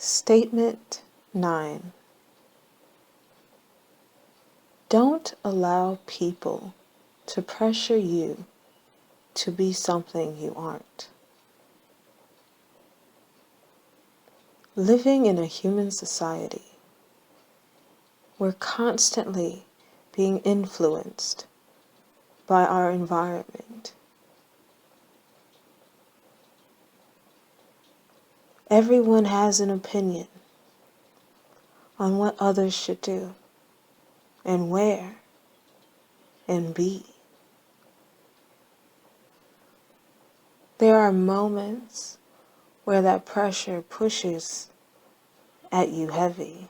Statement 9. Don't allow people to pressure you to be something you aren't. Living in a human society, we're constantly being influenced by our environment. Everyone has an opinion on what others should do and where and be. There are moments where that pressure pushes at you heavy.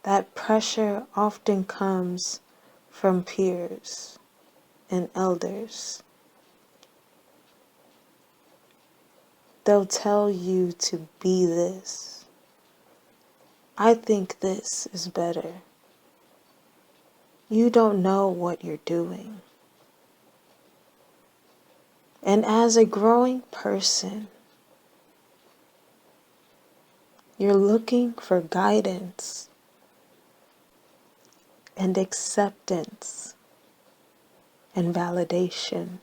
That pressure often comes from peers and elders. They'll tell you to be this. I think this is better. You don't know what you're doing. And as a growing person, you're looking for guidance and acceptance and validation.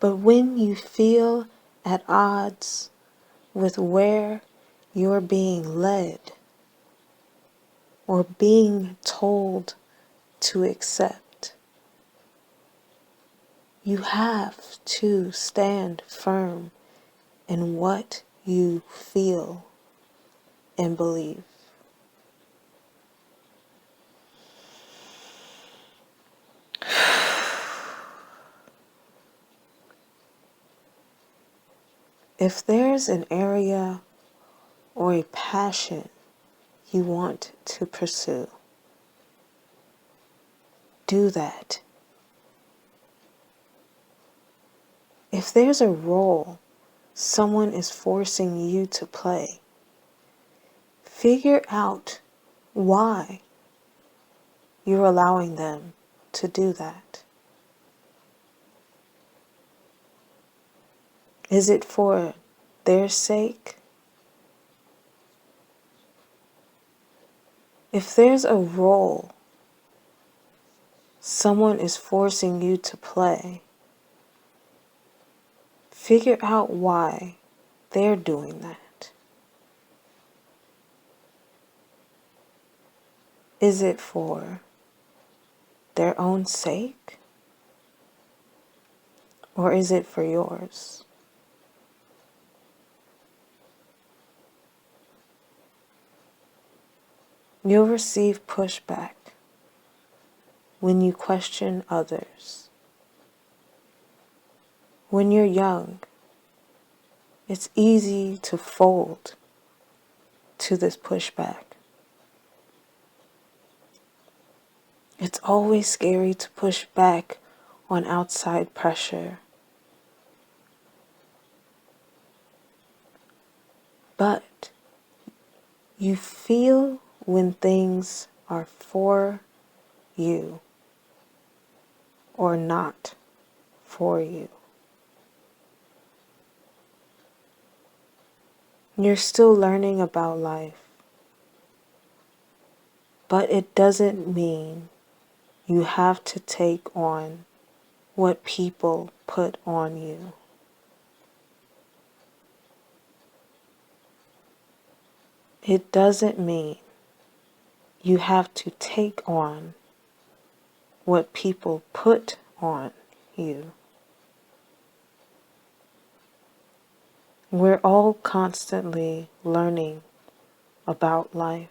But when you feel at odds with where you're being led or being told to accept, you have to stand firm in what you feel and believe. If there's an area or a passion you want to pursue, do that. If there's a role someone is forcing you to play, figure out why you're allowing them to do that. Is it for their sake? If there's a role someone is forcing you to play, figure out why they're doing that. Is it for their own sake? Or is it for yours? You'll receive pushback when you question others. When you're young, it's easy to fold to this pushback. It's always scary to push back on outside pressure. But you feel when things are for you or not for you. You're still learning about life, but it doesn't mean you have to take on what people put on you. It doesn't mean you have to take on what people put on you. We're all constantly learning about life.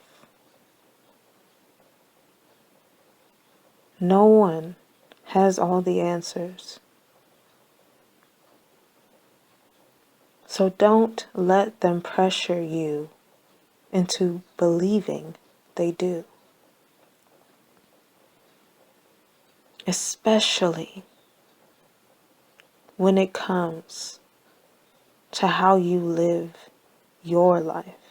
No one has all the answers. So don't let them pressure you into believing they do. Especially when it comes to how you live your life.